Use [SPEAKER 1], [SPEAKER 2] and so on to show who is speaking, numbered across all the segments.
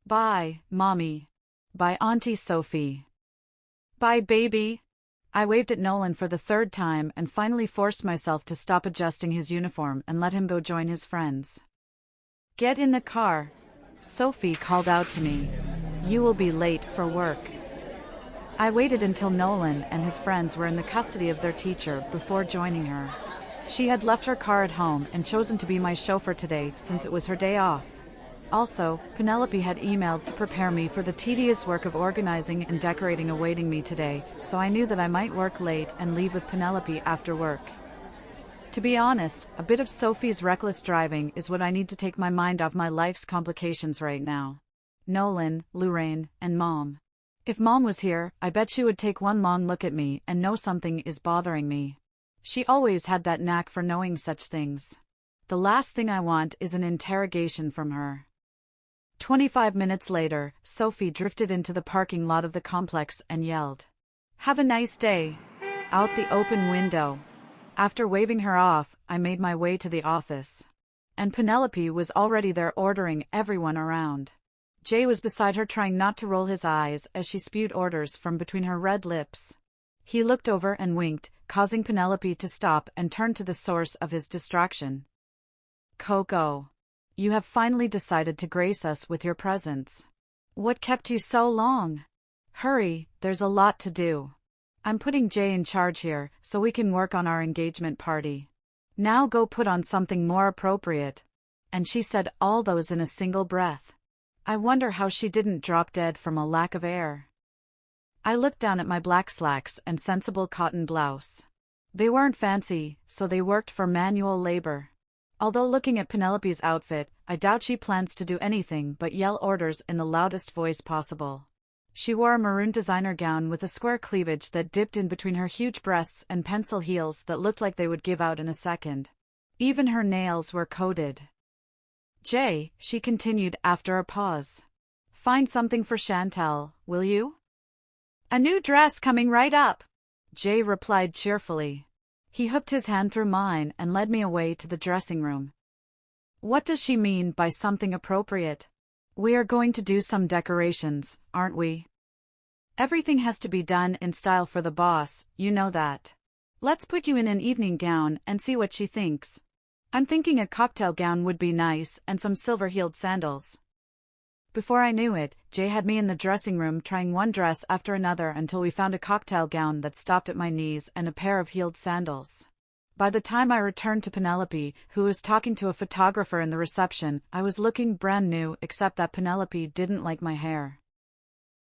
[SPEAKER 1] Bye, Mommy. Bye, Auntie Sophie. Bye, baby. I waved at Nolan for the third time and finally forced myself to stop adjusting his uniform and let him go join his friends. Get in the car. Sophie called out to me. You will be late for work. I waited until Nolan and his friends were in the custody of their teacher before joining her. She had left her car at home and chosen to be my chauffeur today since it was her day off. Also, Penelope had emailed to prepare me for the tedious work of organizing and decorating awaiting me today, so I knew that I might work late and leave with Penelope after work. To be honest, a bit of Sophie's reckless driving is what I need to take my mind off my life's complications right now. Nolan, Lorraine, and Mom. If Mom was here, I bet she would take one long look at me and know something is bothering me. She always had that knack for knowing such things. The last thing I want is an interrogation from her. 25 minutes later, Sophie drifted into the parking lot of the complex and yelled, "Have a nice day," out the open window. After waving her off, I made my way to the office. And Penelope was already there ordering everyone around. Jay was beside her trying not to roll his eyes as she spewed orders from between her red lips. He looked over and winked, causing Penelope to stop and turn to the source of his distraction. Coco. You have finally decided to grace us with your presence. What kept you so long? Hurry, there's a lot to do. I'm putting Jay in charge here, so we can work on our engagement party. Now go put on something more appropriate. And she said all those in a single breath. I wonder how she didn't drop dead from a lack of air. I looked down at my black slacks and sensible cotton blouse. They weren't fancy, so they worked for manual labor. Although looking at Penelope's outfit, I doubt she plans to do anything but yell orders in the loudest voice possible. She wore a maroon designer gown with a square cleavage that dipped in between her huge breasts and pencil heels that looked like they would give out in a second. Even her nails were coated. Jay, she continued after a pause. Find something for Chantal, will you? A new dress coming right up, Jay replied cheerfully. He hooked his hand through mine and led me away to the dressing room. What does she mean by something appropriate? We are going to do some decorations, aren't we? Everything has to be done in style for the boss, you know that. Let's put you in an evening gown and see what she thinks. I'm thinking a cocktail gown would be nice and some silver-heeled sandals. Before I knew it, Jay had me in the dressing room trying one dress after another until we found a cocktail gown that stopped at my knees and a pair of heeled sandals. By the time I returned to Penelope, who was talking to a photographer in the reception, I was looking brand new except that Penelope didn't like my hair.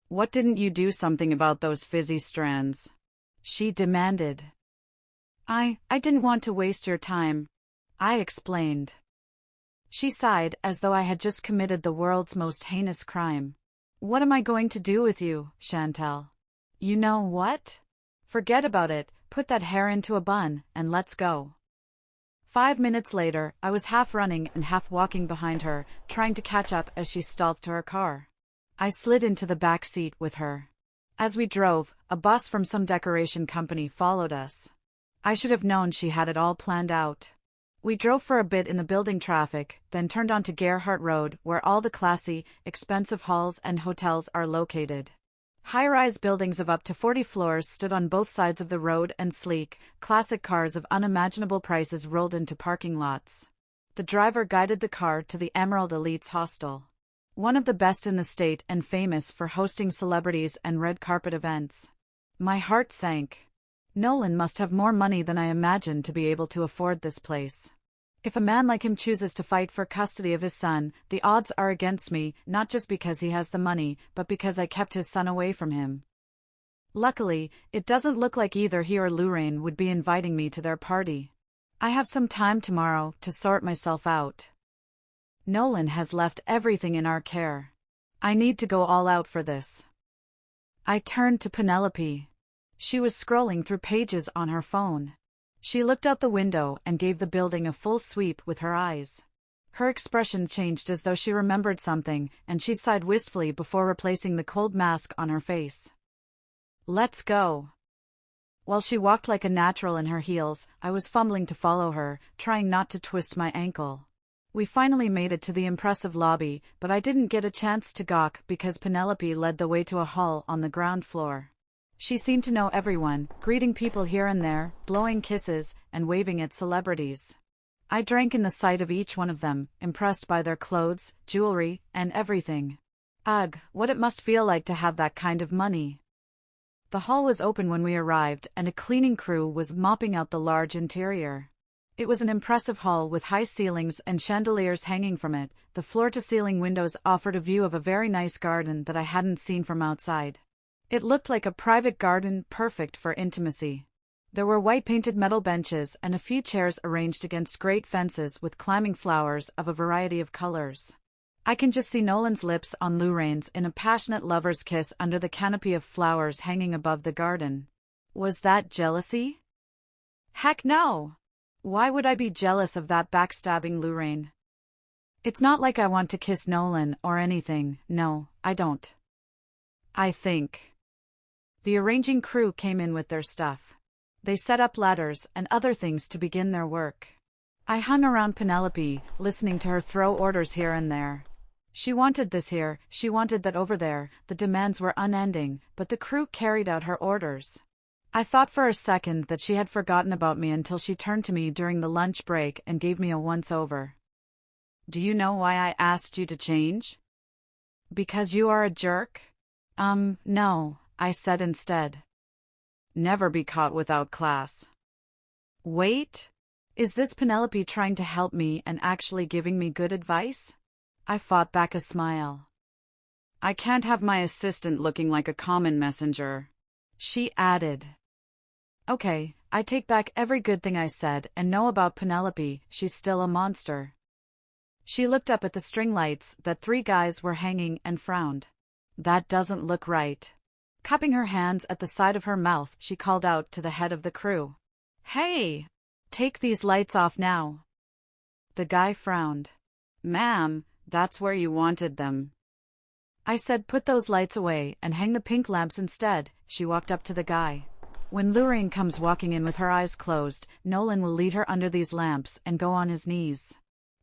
[SPEAKER 1] What didn't you do something about those fizzy strands? She demanded. I didn't want to waste your time, I explained. She sighed as though I had just committed the world's most heinous crime. What am I going to do with you, Chantal? You know what? Forget about it, put that hair into a bun, and let's go. 5 minutes later, I was half running and half walking behind her, trying to catch up as she stalked to her car. I slid into the back seat with her. As we drove, a bus from some decoration company followed us. I should have known she had it all planned out. We drove for a bit in the building traffic, then turned onto Gerhardt Road, where all the classy, expensive halls and hotels are located. High-rise buildings of up to 40 floors stood on both sides of the road and sleek, classic cars of unimaginable prices rolled into parking lots. The driver guided the car to the Emerald Elites Hostel. One of the best in the state and famous for hosting celebrities and red carpet events. My heart sank. Nolan must have more money than I imagined to be able to afford this place. If a man like him chooses to fight for custody of his son, the odds are against me, not just because he has the money, but because I kept his son away from him. Luckily, it doesn't look like either he or Lorraine would be inviting me to their party. I have some time tomorrow to sort myself out. Nolan has left everything in our care. I need to go all out for this. I turned to Penelope. She was scrolling through pages on her phone. She looked out the window and gave the building a full sweep with her eyes. Her expression changed as though she remembered something, and she sighed wistfully before replacing the cold mask on her face. Let's go. While she walked like a natural in her heels, I was fumbling to follow her, trying not to twist my ankle. We finally made it to the impressive lobby, but I didn't get a chance to gawk because Penelope led the way to a hall on the ground floor. She seemed to know everyone, greeting people here and there, blowing kisses, and waving at celebrities. I drank in the sight of each one of them, impressed by their clothes, jewelry, and everything. Ugh, what it must feel like to have that kind of money. The hall was open when we arrived, and a cleaning crew was mopping out the large interior. It was an impressive hall with high ceilings and chandeliers hanging from it. The floor-to-ceiling windows offered a view of a very nice garden that I hadn't seen from outside. It looked like a private garden, perfect for intimacy. There were white-painted metal benches and a few chairs arranged against great fences with climbing flowers of a variety of colors. I can just see Nolan's lips on Lorraine's in a passionate lover's kiss under the canopy of flowers hanging above the garden. Was that jealousy? Heck no! Why would I be jealous of that backstabbing Lorraine? It's not like I want to kiss Nolan or anything, no, I don't. I think. The arranging crew came in with their stuff. They set up ladders and other things to begin their work. I hung around Penelope, listening to her throw orders here and there. She wanted this here, she wanted that over there, the demands were unending, but the crew carried out her orders. I thought for a second that she had forgotten about me until she turned to me during the lunch break and gave me a once-over. Do you know why I asked you to change? Because you are a jerk? No, I said instead. Never be caught without class. Wait? Is this Penelope trying to help me and actually giving me good advice? I fought back a smile. I can't have my assistant looking like a common messenger, she added. Okay, I take back every good thing I said and know about Penelope, she's still a monster. She looked up at the string lights that 3 guys were hanging and frowned. That doesn't look right. Cupping her hands at the side of her mouth, she called out to the head of the crew. Hey! Take these lights off now. The guy frowned. Ma'am, that's where you wanted them. I said put those lights away and hang the pink lamps instead. She walked up to the guy. When Lorraine comes walking in with her eyes closed, Nolan will lead her under these lamps and go on his knees.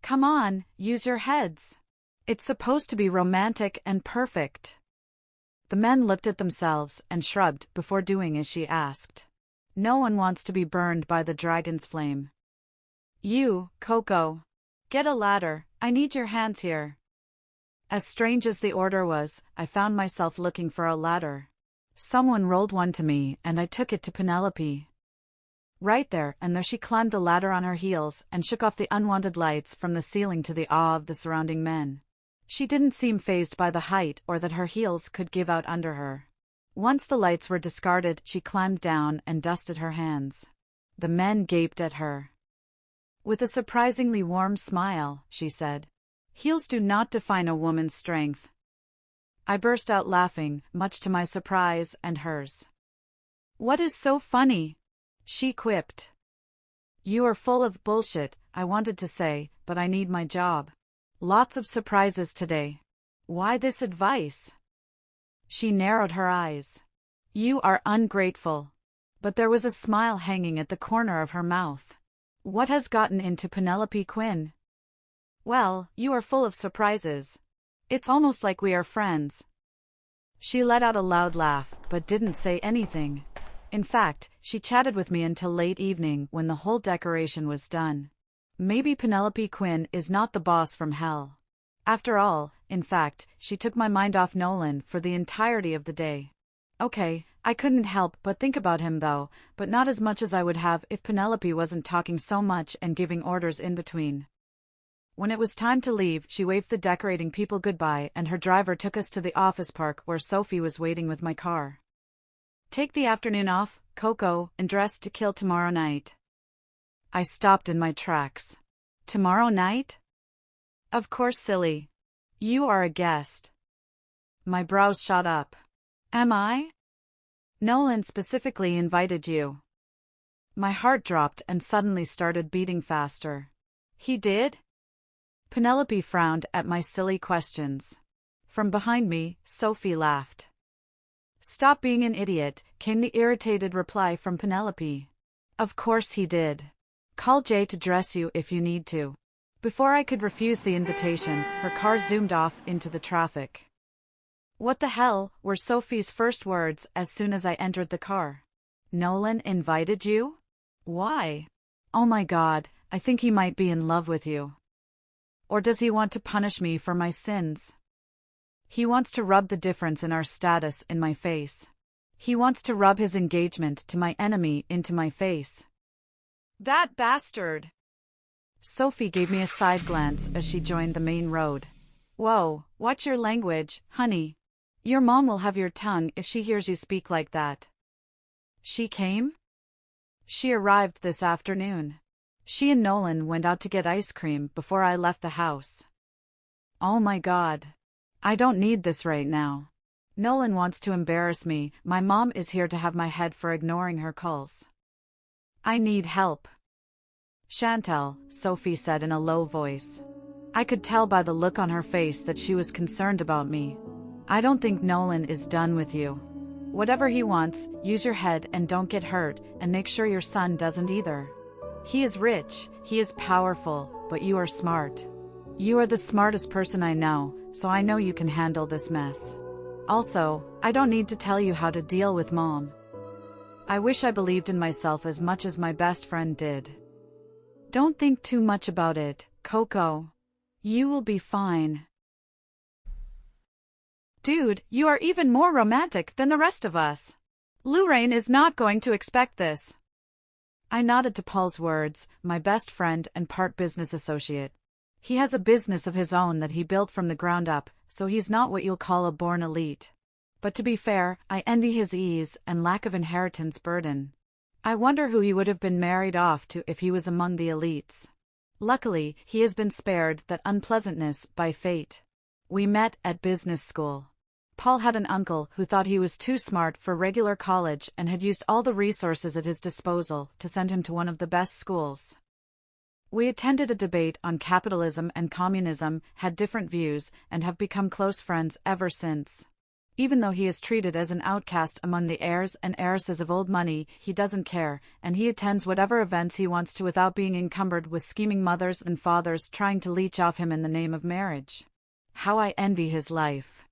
[SPEAKER 1] Come on, use your heads. It's supposed to be romantic and perfect. The men looked at themselves and shrugged before doing as she asked. No one wants to be burned by the dragon's flame. You, Coco. Get a ladder, I need your hands here. As strange as the order was, I found myself looking for a ladder. Someone rolled one to me and I took it to Penelope. Right there and there she climbed the ladder on her heels and shook off the unwanted lights from the ceiling to the awe of the surrounding men. She didn't seem fazed by the height or that her heels could give out under her. Once the lights were discarded, she climbed down and dusted her hands. The men gaped at her. With a surprisingly warm smile, she said, "Heels do not define a woman's strength." I burst out laughing, much to my surprise and hers. "What is so funny?" she quipped. "You are full of bullshit," I wanted to say, but I need my job. Lots of surprises today. Why this advice? She narrowed her eyes. "You are ungrateful." But there was a smile hanging at the corner of her mouth. What has gotten into Penelope Quinn? Well, you are full of surprises. It's almost like we are friends. She let out a loud laugh, but didn't say anything. In fact, she chatted with me until late evening when the whole decoration was done. Maybe Penelope Quinn is not the boss from hell. After all, in fact, she took my mind off Nolan for the entirety of the day. Okay, I couldn't help but think about him though, but not as much as I would have if Penelope wasn't talking so much and giving orders in between. When it was time to leave, she waved the decorating people goodbye and her driver took us to the office park where Sophie was waiting with my car. Take the afternoon off, Coco, and dress to kill tomorrow night. I stopped in my tracks. Tomorrow night? Of course, silly. You are a guest. My brows shot up. Am I? Nolan specifically invited you. My heart dropped and suddenly started beating faster. He did? Penelope frowned at my silly questions. From behind me, Sophie laughed. Stop being an idiot, came the irritated reply from Penelope. Of course he did. Call Jay to dress you if you need to. Before I could refuse the invitation, her car zoomed off into the traffic. "What the hell," were Sophie's first words as soon as I entered the car. "Nolan invited you? Why? Oh my God, I think he might be in love with you. Or does he want to punish me for my sins? He wants to rub the difference in our status in my face. He wants to rub his engagement to my enemy into my face. That bastard!" Sophie gave me a side glance as she joined the main road. "Whoa, watch your language, honey. Your mom will have your tongue if she hears you speak like that." "She came?" "She arrived this afternoon. She and Nolan went out to get ice cream before I left the house." "Oh my God. I don't need this right now. Nolan wants to embarrass me. My mom is here to have my head for ignoring her calls. I need help." "Chantal," Sophie said in a low voice. I could tell by the look on her face that she was concerned about me. "I don't think Nolan is done with you. Whatever he wants, use your head and don't get hurt, and make sure your son doesn't either. He is rich, he is powerful, but you are smart. You are the smartest person I know, so I know you can handle this mess. Also, I don't need to tell you how to deal with Mom." I wish I believed in myself as much as my best friend did. "Don't think too much about it, Coco. You will be fine." "Dude, you are even more romantic than the rest of us. Lorraine is not going to expect this." I nodded to Paul's words, my best friend and part business associate. He has a business of his own that he built from the ground up, so he's not what you'll call a born elite. But to be fair, I envy his ease and lack of inheritance burden. I wonder who he would have been married off to if he was among the elites. Luckily, he has been spared that unpleasantness by fate. We met at business school. Paul had an uncle who thought he was too smart for regular college and had used all the resources at his disposal to send him to one of the best schools. We attended a debate on capitalism and communism, had different views, and have become close friends ever since. Even though he is treated as an outcast among the heirs and heiresses of old money, he doesn't care, and he attends whatever events he wants to without being encumbered with scheming mothers and fathers trying to leech off him in the name of marriage. How I envy his life.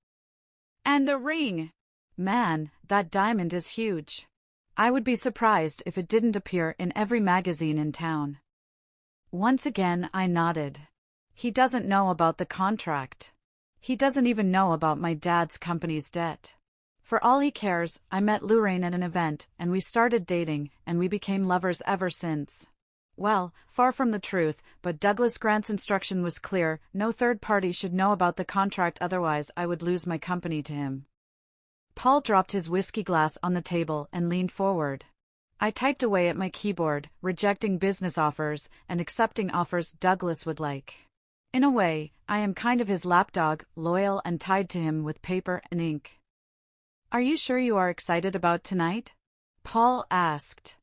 [SPEAKER 1] And the ring! Man, that diamond is huge. I would be surprised if it didn't appear in every magazine in town. Once again I nodded. He doesn't know about the contract. He doesn't even know about my dad's company's debt. For all he cares, I met Lorraine at an event, and we started dating, and we became lovers ever since. Well, far from the truth, but Douglas Grant's instruction was clear: no third party should know about the contract, otherwise I would lose my company to him. Paul dropped his whiskey glass on the table and leaned forward. I typed away at my keyboard, rejecting business offers and accepting offers Douglas would like. In a way, I am kind of his lapdog, loyal and tied to him with paper and ink. "Are you sure you are excited about tonight?" Paul asked.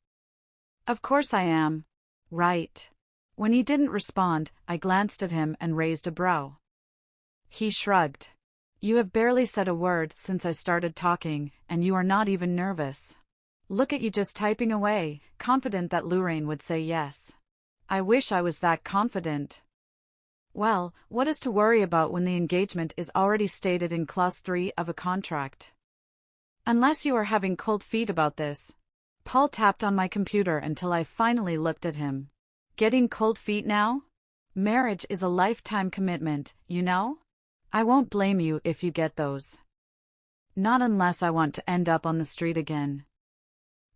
[SPEAKER 1] "Of course I am. Right." When he didn't respond, I glanced at him and raised a brow. He shrugged. "You have barely said a word since I started talking, and you are not even nervous. Look at you just typing away, confident that Lorraine would say yes. I wish I was that confident." "Well, what is to worry about when the engagement is already stated in Clause 3 of a contract? Unless you are having cold feet about this." Paul tapped on my computer until I finally looked at him. "Getting cold feet now? Marriage is a lifetime commitment, you know? I won't blame you if you get those. Not unless I want to end up on the street again."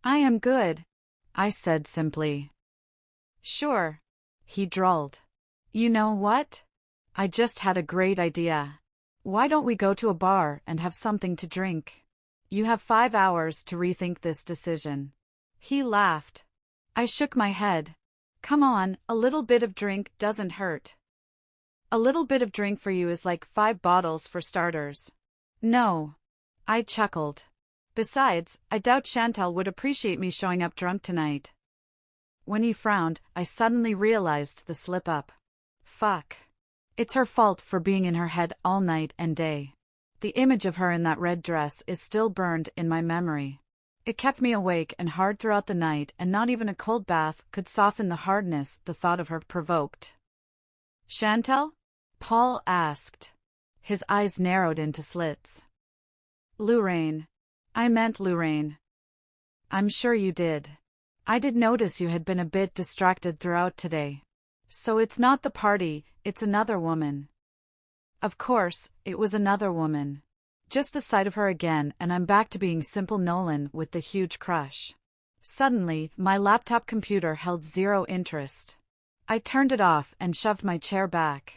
[SPEAKER 1] "I am good," I said simply. "Sure," he drawled. "You know what? I just had a great idea. Why don't we go to a bar and have something to drink? You have 5 hours to rethink this decision." He laughed. I shook my head. "Come on, a little bit of drink doesn't hurt." "A little bit of drink for you is like 5 bottles for starters." "No." I chuckled. "Besides, I doubt Chantal would appreciate me showing up drunk tonight." When he frowned, I suddenly realized the slip-up. Fuck. It's her fault for being in her head all night and day. The image of her in that red dress is still burned in my memory. It kept me awake and hard throughout the night, and not even a cold bath could soften the hardness the thought of her provoked. Chantal? Paul asked. His eyes narrowed into slits. Lorraine. I meant Lorraine. I'm sure you did. I did notice you had been a bit distracted throughout today. So it's not the party, it's another woman. Of course, it was another woman. Just the sight of her again and I'm back to being simple Nolan with the huge crush. Suddenly, my laptop computer held zero interest. I turned it off and shoved my chair back.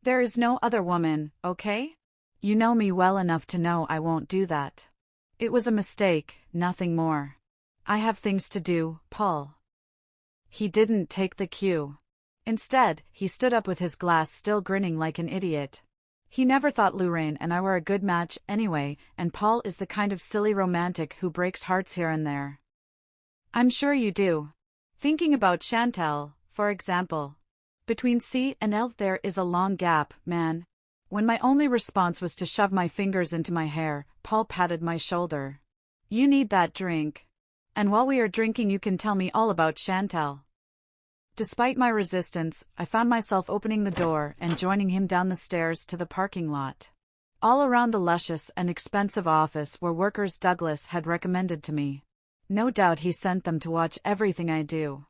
[SPEAKER 1] There is no other woman, okay? You know me well enough to know I won't do that. It was a mistake, nothing more. I have things to do, Paul. He didn't take the cue. Instead, he stood up with his glass still grinning like an idiot. He never thought Lorraine and I were a good match anyway, and Paul is the kind of silly romantic who breaks hearts here and there. I'm sure you do. Thinking about Chantal, for example. Between C and L there is a long gap, man. When my only response was to shove my fingers into my hair, Paul patted my shoulder. You need that drink. And while we are drinking you can tell me all about Chantal. Despite my resistance, I found myself opening the door and joining him down the stairs to the parking lot. All around the luscious and expensive office were workers Douglas had recommended to me. No doubt he sent them to watch everything I do.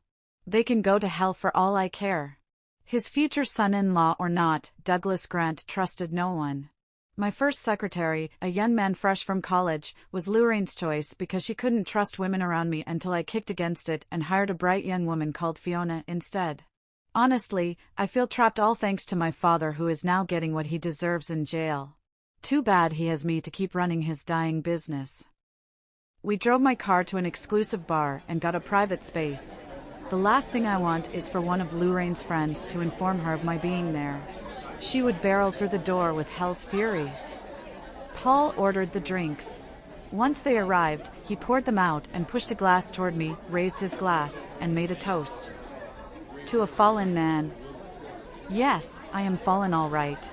[SPEAKER 1] They can go to hell for all I care. His future son-in-law or not, Douglas Grant trusted no one. My first secretary, a young man fresh from college, was Lorraine's choice because she couldn't trust women around me until I kicked against it and hired a bright young woman called Fiona instead. Honestly, I feel trapped all thanks to my father who is now getting what he deserves in jail. Too bad he has me to keep running his dying business. We drove my car to an exclusive bar and got a private space. The last thing I want is for one of Lorraine's friends to inform her of my being there. She would barrel through the door with hell's fury. Paul ordered the drinks. Once they arrived, he poured them out and pushed a glass toward me, raised his glass, and made a toast. To a fallen man. Yes, I am fallen all right.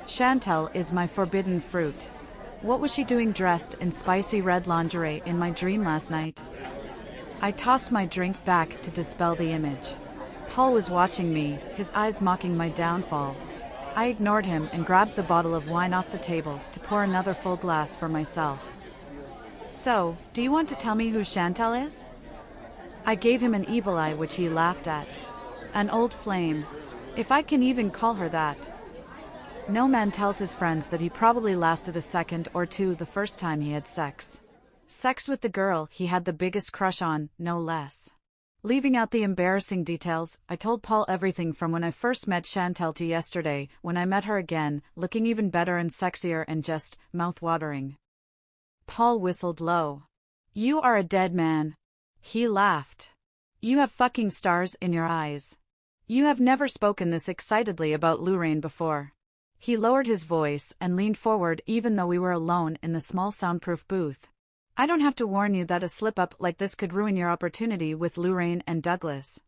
[SPEAKER 1] Chantal is my forbidden fruit. What was she doing dressed in spicy red lingerie in my dream last night? I tossed my drink back to dispel the image. Paul was watching me, his eyes mocking my downfall. I ignored him and grabbed the bottle of wine off the table to pour another full glass for myself. So, do you want to tell me who Chantal is? I gave him an evil eye which he laughed at. An old flame. If I can even call her that. No man tells his friends that he probably lasted a second or two the first time he had sex. Sex with the girl he had the biggest crush on, no less. Leaving out the embarrassing details, I told Paul everything from when I first met Chantal to yesterday, when I met her again, looking even better and sexier and just mouth-watering. Paul whistled low. You are a dead man. He laughed. You have fucking stars in your eyes. You have never spoken this excitedly about Lorraine before. He lowered his voice and leaned forward even though we were alone in the small soundproof booth. I don't have to warn you that a slip-up like this could ruin your opportunity with Lorraine and Douglas.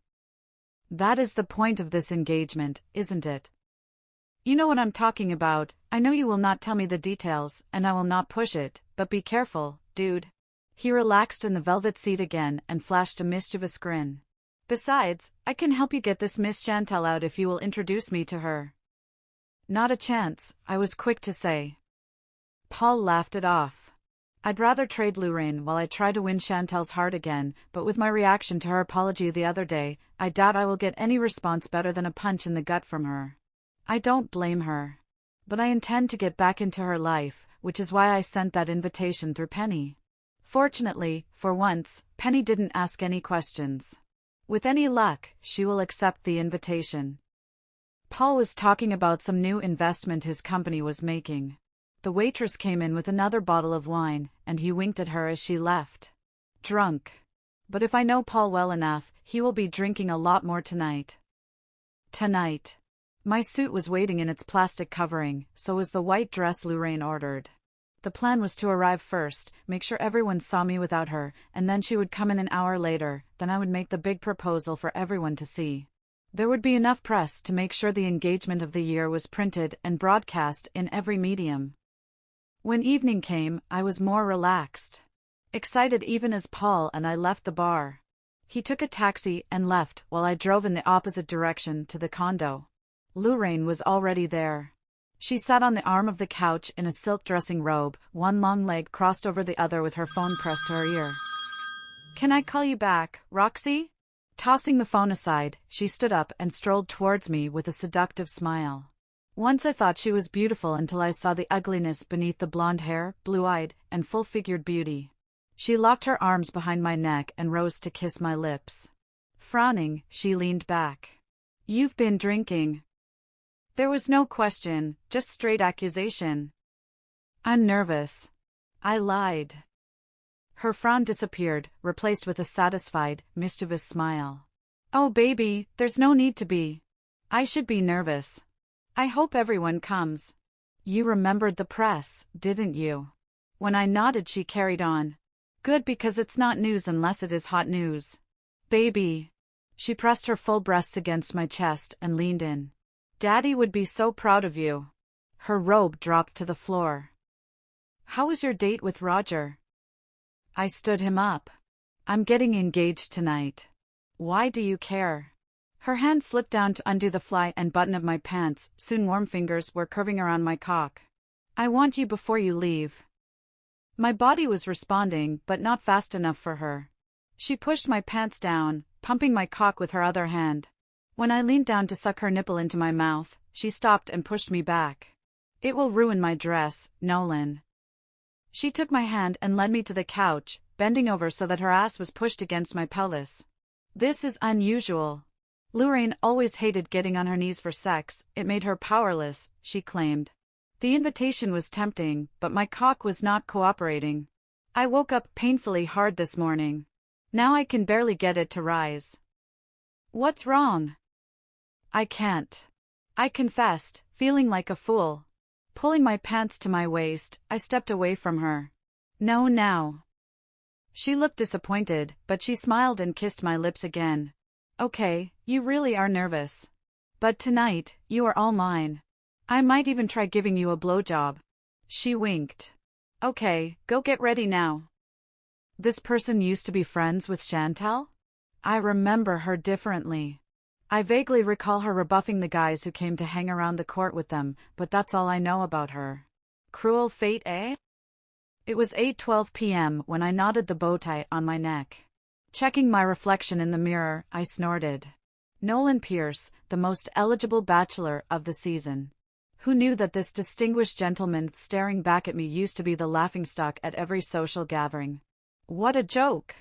[SPEAKER 1] That is the point of this engagement, isn't it? You know what I'm talking about. I know you will not tell me the details, and I will not push it, but be careful, dude. He relaxed in the velvet seat again and flashed a mischievous grin. Besides, I can help you get this Miss Chantal out if you will introduce me to her. Not a chance, I was quick to say. Paul laughed it off. I'd rather trade Lorraine while I try to win Chantal's heart again, but with my reaction to her apology the other day, I doubt I will get any response better than a punch in the gut from her. I don't blame her. But I intend to get back into her life, which is why I sent that invitation through Penny. Fortunately, for once, Penny didn't ask any questions. With any luck, she will accept the invitation. Paul was talking about some new investment his company was making. The waitress came in with another bottle of wine, and he winked at her as she left. Drunk. But if I know Paul well enough, he will be drinking a lot more tonight. Tonight. My suit was waiting in its plastic covering, so was the white dress Lorraine ordered. The plan was to arrive first, make sure everyone saw me without her, and then she would come in an hour later, then I would make the big proposal for everyone to see. There would be enough press to make sure the engagement of the year was printed and broadcast in every medium. When evening came, I was more relaxed. Excited even as Paul and I left the bar. He took a taxi and left while I drove in the opposite direction to the condo. Lorraine was already there. She sat on the arm of the couch in a silk dressing robe, one long leg crossed over the other with her phone pressed to her ear. "Can I call you back, Roxy?" Tossing the phone aside, she stood up and strolled towards me with a seductive smile. Once I thought she was beautiful until I saw the ugliness beneath the blonde hair, blue-eyed, and full-figured beauty. She locked her arms behind my neck and rose to kiss my lips. Frowning, she leaned back. "You've been drinking." There was no question, just straight accusation. "I'm nervous." I lied. Her frown disappeared, replaced with a satisfied, mischievous smile. "Oh baby, there's no need to be. I should be nervous. I hope everyone comes. You remembered the press, didn't you?" When I nodded, she carried on. "Good, because it's not news unless it is hot news. Baby." She pressed her full breasts against my chest and leaned in. "Daddy would be so proud of you." Her robe dropped to the floor. "How was your date with Roger?" I stood him up. "I'm getting engaged tonight. Why do you care?" Her hand slipped down to undo the fly and button of my pants, soon warm fingers were curving around my cock. "I want you before you leave." My body was responding, but not fast enough for her. She pushed my pants down, pumping my cock with her other hand. When I leaned down to suck her nipple into my mouth, she stopped and pushed me back. "It will ruin my dress, Nolan." She took my hand and led me to the couch, bending over so that her ass was pushed against my pelvis. "This is unusual." Lorraine always hated getting on her knees for sex, it made her powerless, she claimed. The invitation was tempting, but my cock was not cooperating. I woke up painfully hard this morning. Now I can barely get it to rise. "What's wrong?" "I can't." I confessed, feeling like a fool. Pulling my pants to my waist, I stepped away from her. "No, now." She looked disappointed, but she smiled and kissed my lips again. "Okay, you really are nervous. But tonight, you are all mine. I might even try giving you a blowjob." She winked. "Okay, go get ready now." This person used to be friends with Chantal? I remember her differently. I vaguely recall her rebuffing the guys who came to hang around the court with them, but that's all I know about her. Cruel fate, eh? It was 8:12 p.m. when I knotted the bow tie on my neck. Checking my reflection in the mirror, I snorted. Nolan Pierce, the most eligible bachelor of the season. Who knew that this distinguished gentleman staring back at me used to be the laughingstock at every social gathering? What a joke!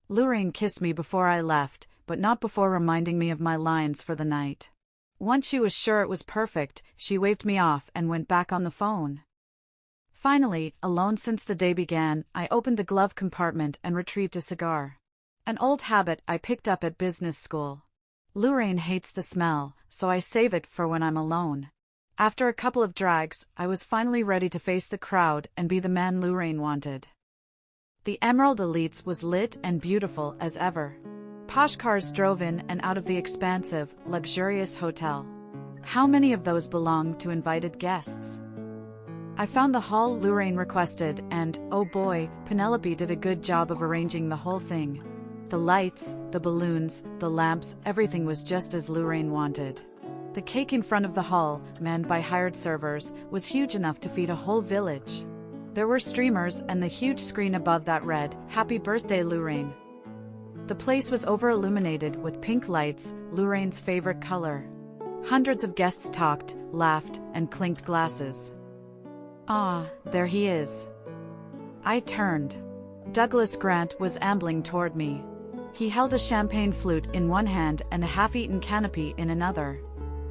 [SPEAKER 1] Lorraine kissed me before I left, but not before reminding me of my lines for the night. Once she was sure it was perfect, she waved me off and went back on the phone. Finally, alone since the day began, I opened the glove compartment and retrieved a cigar. An old habit I picked up at business school. Lorraine hates the smell, so I save it for when I'm alone. After a couple of drags, I was finally ready to face the crowd and be the man Lorraine wanted. The Emerald Elites was lit and beautiful as ever. Posh cars drove in and out of the expansive, luxurious hotel. How many of those belonged to invited guests? I found the hall Lorraine requested and, oh boy, Penelope did a good job of arranging the whole thing. The lights, the balloons, the lamps, everything was just as Lorraine wanted. The cake in front of the hall, manned by hired servers, was huge enough to feed a whole village. There were streamers and the huge screen above that read, "Happy Birthday, Lorraine." The place was over-illuminated with pink lights, Lorraine's favorite color. Hundreds of guests talked, laughed, and clinked glasses. Ah, there he is. I turned. Douglas Grant was ambling toward me. He held a champagne flute in one hand and a half-eaten canapé in another.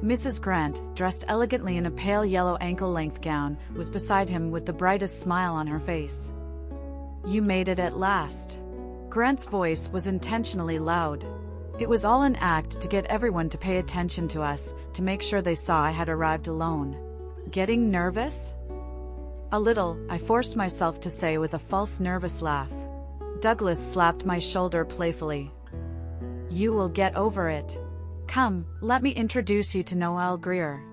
[SPEAKER 1] Mrs. Grant, dressed elegantly in a pale yellow ankle-length gown, was beside him with the brightest smile on her face. "You made it at last." Grant's voice was intentionally loud. It was all an act to get everyone to pay attention to us, to make sure they saw I had arrived alone. Getting nervous? A little, I forced myself to say with a false nervous laugh. Douglas slapped my shoulder playfully. "You will get over it. Come, let me introduce you to Noel Greer."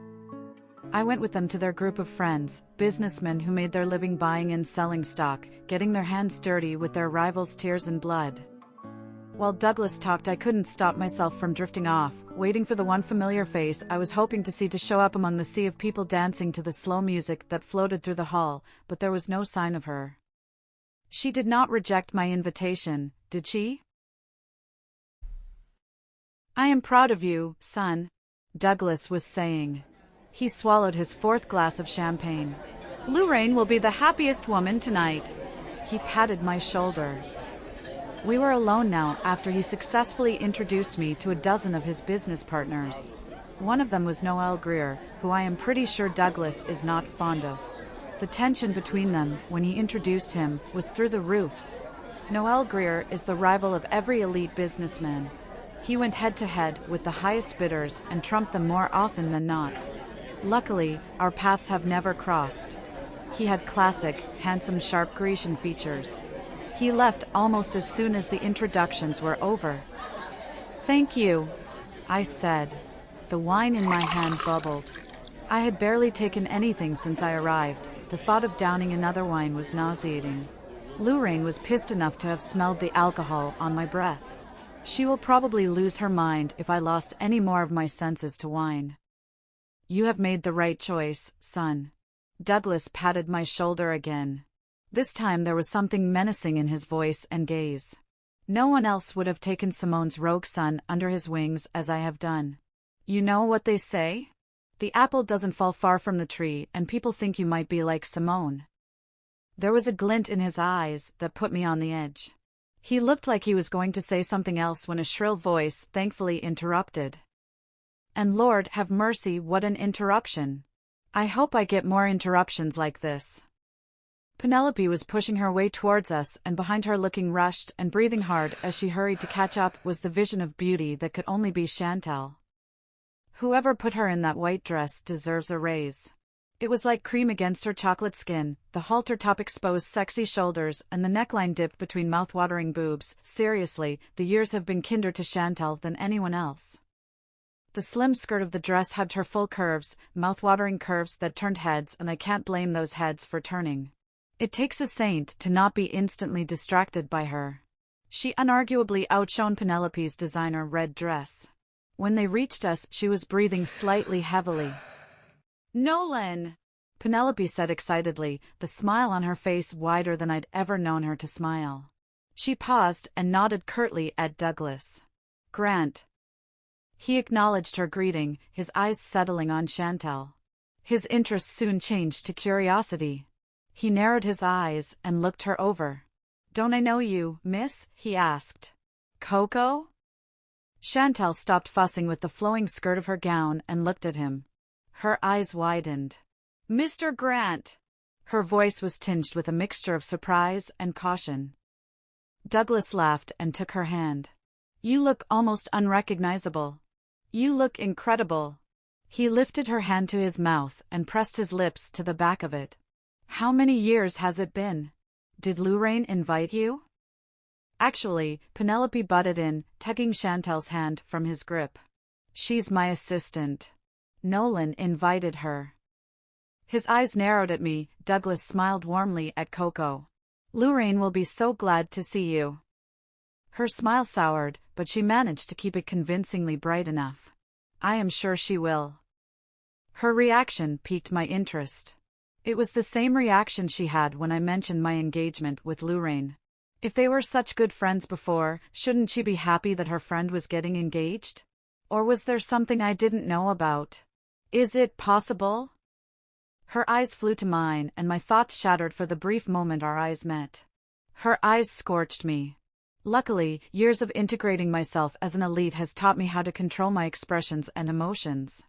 [SPEAKER 1] I went with them to their group of friends, businessmen who made their living buying and selling stock, getting their hands dirty with their rivals' tears and blood. While Douglas talked, I couldn't stop myself from drifting off, waiting for the one familiar face I was hoping to see to show up among the sea of people dancing to the slow music that floated through the hall, but there was no sign of her. She did not reject my invitation, did she? "I am proud of you, son," Douglas was saying. He swallowed his fourth glass of champagne. "Lorraine will be the happiest woman tonight." He patted my shoulder. We were alone now after he successfully introduced me to a dozen of his business partners. One of them was Noel Greer, who I am pretty sure Douglas is not fond of. The tension between them, when he introduced him, was through the roofs. Noel Greer is the rival of every elite businessman. He went head-to-head with the highest bidders and trumped them more often than not. Luckily, our paths have never crossed. He had classic, handsome, sharp Grecian features. He left almost as soon as the introductions were over. "Thank you," I said. The wine in my hand bubbled. I had barely taken anything since I arrived. The thought of downing another wine was nauseating. Lorraine was pissed enough to have smelled the alcohol on my breath. She will probably lose her mind if I lost any more of my senses to wine. "You have made the right choice, son." Douglas patted my shoulder again. This time there was something menacing in his voice and gaze. No one else would have taken Simone's rogue son under his wings as I have done. You know what they say? The apple doesn't fall far from the tree, and people think you might be like Simone. There was a glint in his eyes that put me on the edge. He looked like he was going to say something else when a shrill voice thankfully interrupted. And Lord have mercy, what an interruption. I hope I get more interruptions like this. Penelope was pushing her way towards us, and behind her, looking rushed and breathing hard as she hurried to catch up, was the vision of beauty that could only be Chantal. Whoever put her in that white dress deserves a raise. It was like cream against her chocolate skin, the halter top exposed sexy shoulders, and the neckline dipped between mouth-watering boobs. Seriously, the years have been kinder to Chantal than anyone else. The slim skirt of the dress hugged her full curves, mouth-watering curves that turned heads, and I can't blame those heads for turning. It takes a saint to not be instantly distracted by her. She unarguably outshone Penelope's designer red dress. When they reached us, she was breathing slightly heavily. "Nolan!" Penelope said excitedly, the smile on her face wider than I'd ever known her to smile. She paused and nodded curtly at Douglas. "Grant." He acknowledged her greeting, his eyes settling on Chantal. His interest soon changed to curiosity. He narrowed his eyes and looked her over. "Don't I know you, miss?" he asked. "Coco?" Chantal stopped fussing with the flowing skirt of her gown and looked at him. Her eyes widened. "Mr. Grant!" Her voice was tinged with a mixture of surprise and caution. Douglas laughed and took her hand. "You look almost unrecognizable. You look incredible." He lifted her hand to his mouth and pressed his lips to the back of it. "How many years has it been? Did Lorraine invite you?" Actually, Penelope butted in, tugging Chantal's hand from his grip. "She's my assistant. Nolan invited her." His eyes narrowed at me. Douglas smiled warmly at Coco. "Lorraine will be so glad to see you." Her smile soured, but she managed to keep it convincingly bright enough. "I am sure she will." Her reaction piqued my interest. It was the same reaction she had when I mentioned my engagement with Lorraine. If they were such good friends before, shouldn't she be happy that her friend was getting engaged? Or was there something I didn't know about? Is it possible? Her eyes flew to mine, and my thoughts shattered for the brief moment our eyes met. Her eyes scorched me. Luckily, years of integrating myself as an elite has taught me how to control my expressions and emotions.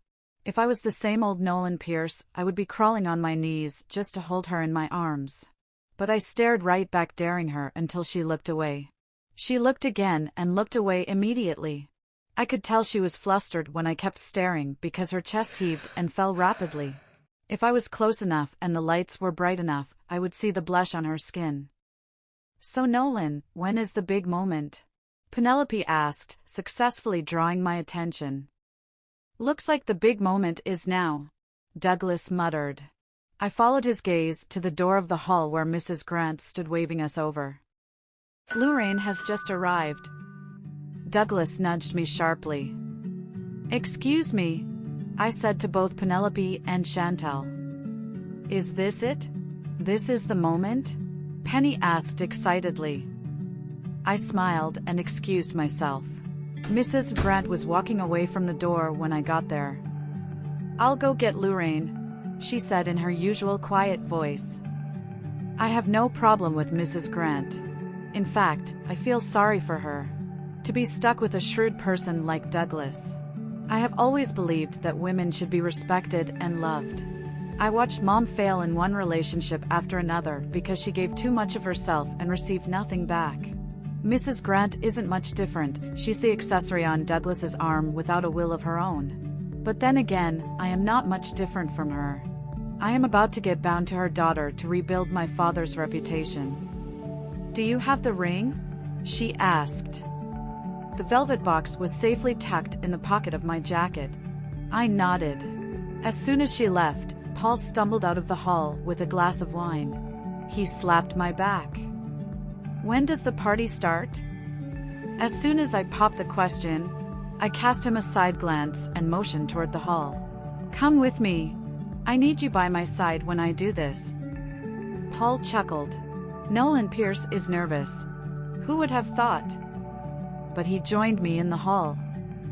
[SPEAKER 1] If I was the same old Nolan Pierce, I would be crawling on my knees just to hold her in my arms. But I stared right back, daring her, until she looked away. She looked again and looked away immediately. I could tell she was flustered when I kept staring because her chest heaved and fell rapidly. If I was close enough and the lights were bright enough, I would see the blush on her skin. "So Nolan, when is the big moment?" Penelope asked, successfully drawing my attention. "Looks like the big moment is now," Douglas muttered. I followed his gaze to the door of the hall where Mrs. Grant stood waving us over. "Lorraine has just arrived." Douglas nudged me sharply. "Excuse me," I said to both Penelope and Chantal. "Is this it? This is the moment?" Penny asked excitedly. I smiled and excused myself. Mrs. Grant was walking away from the door when I got there. "I'll go get Lorraine," she said in her usual quiet voice. I have no problem with Mrs. Grant. In fact, I feel sorry for her. To be stuck with a shrewd person like Douglas. I have always believed that women should be respected and loved. I watched Mom fail in one relationship after another because she gave too much of herself and received nothing back. Mrs. Grant isn't much different, she's the accessory on Douglas's arm without a will of her own. But then again, I am not much different from her. I am about to get bound to her daughter to rebuild my father's reputation. "Do you have the ring?" she asked. The velvet box was safely tucked in the pocket of my jacket. I nodded. As soon as she left, Paul stumbled out of the hall with a glass of wine. He slapped my back. "When does the party start?" As soon as I popped the question, I cast him a side glance and motioned toward the hall. "Come with me. I need you by my side when I do this." Paul chuckled. Nolan Pierce is nervous. Who would have thought? But he joined me in the hall.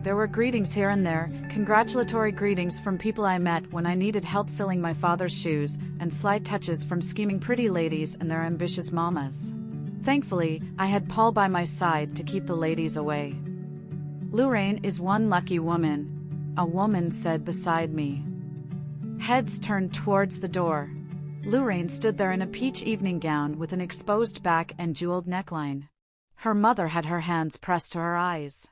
[SPEAKER 1] There were greetings here and there, congratulatory greetings from people I met when I needed help filling my father's shoes, and sly touches from scheming pretty ladies and their ambitious mamas. Thankfully, I had Paul by my side to keep the ladies away. "Lorraine is one lucky woman," a woman said beside me. Heads turned towards the door. Lorraine stood there in a peach evening gown with an exposed back and jeweled neckline. Her mother had her hands pressed to her eyes.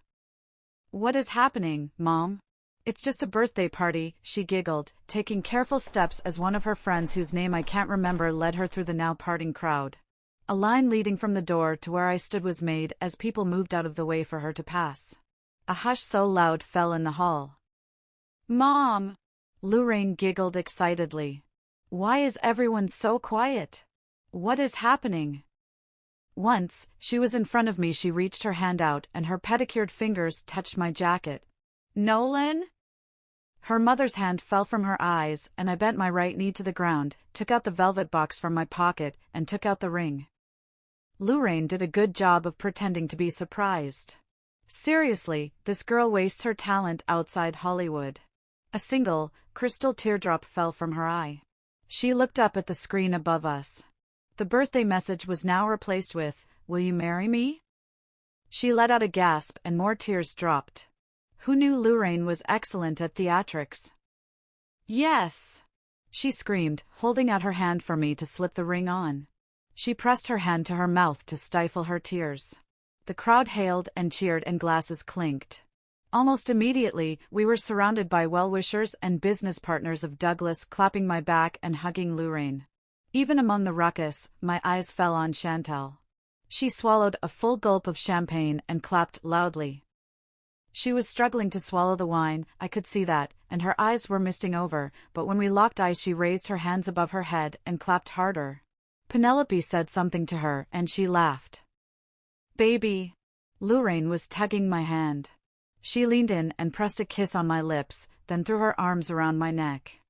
[SPEAKER 1] "What is happening, Mom?" "It's just a birthday party," she giggled, taking careful steps as one of her friends whose name I can't remember led her through the now parting crowd. A line leading from the door to where I stood was made as people moved out of the way for her to pass. A hush so loud fell in the hall. "Mom!" Lorraine giggled excitedly. "Why is everyone so quiet? What is happening?" Once, she was in front of me. She reached her hand out and her pedicured fingers touched my jacket. "Nolan?" Her mother's hand fell from her eyes, and I bent my right knee to the ground, took out the velvet box from my pocket, and took out the ring. Lorraine did a good job of pretending to be surprised. Seriously, this girl wastes her talent outside Hollywood. A single, crystal teardrop fell from her eye. She looked up at the screen above us. The birthday message was now replaced with, "Will you marry me?" She let out a gasp and more tears dropped. Who knew Lorraine was excellent at theatrics? "Yes!" she screamed, holding out her hand for me to slip the ring on. She pressed her hand to her mouth to stifle her tears. The crowd hailed and cheered and glasses clinked. Almost immediately, we were surrounded by well-wishers and business partners of Douglas clapping my back and hugging Lorraine. Even among the ruckus, my eyes fell on Chantal. She swallowed a full gulp of champagne and clapped loudly. She was struggling to swallow the wine, I could see that, and her eyes were misting over, but when we locked eyes she raised her hands above her head and clapped harder. Penelope said something to her and she laughed. "Baby." Lorraine was tugging my hand. She leaned in and pressed a kiss on my lips, then threw her arms around my neck.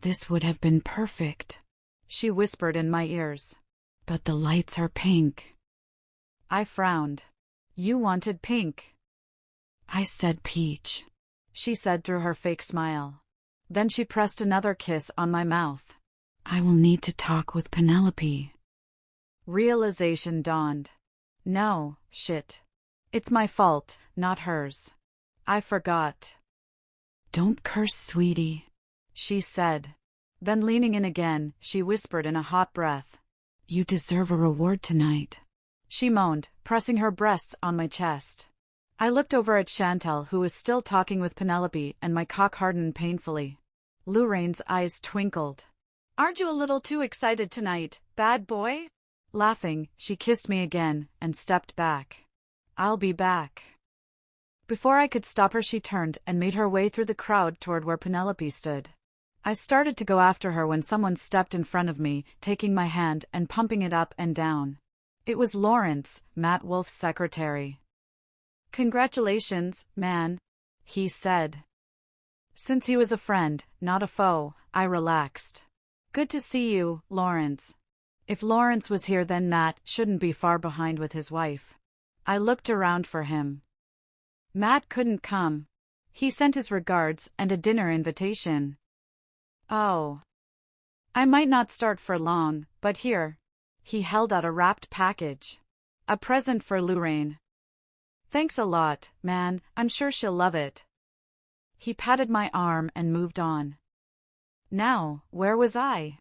[SPEAKER 1] "This would have been perfect," she whispered in my ears. "But the lights are pink." I frowned. "You wanted pink." "I said peach," she said through her fake smile. Then she pressed another kiss on my mouth. "I will need to talk with Penelope." Realization dawned. No, shit. It's my fault, not hers. I forgot. "Don't curse, sweetie," she said. Then leaning in again, she whispered in a hot breath. "You deserve a reward tonight," she moaned, pressing her breasts on my chest. I looked over at Chantal, who was still talking with Penelope, and my cock hardened painfully. Lorraine's eyes twinkled. "Aren't you a little too excited tonight, bad boy?" Laughing, she kissed me again and stepped back. "I'll be back." Before I could stop her, she turned and made her way through the crowd toward where Penelope stood. I started to go after her when someone stepped in front of me, taking my hand and pumping it up and down. It was Lawrence, Matt Wolf's secretary. Congratulations, man, he said. Since he was a friend, not a foe, I relaxed. Good to see you, Lawrence. If Lawrence was here, then Matt shouldn't be far behind with his wife. I looked around for him. Matt couldn't come. He sent his regards and a dinner invitation. Oh. I might not start for long, but here. He held out a wrapped package. A present for Lorraine. Thanks a lot, man, I'm sure she'll love it. He patted my arm and moved on. Now, where was I?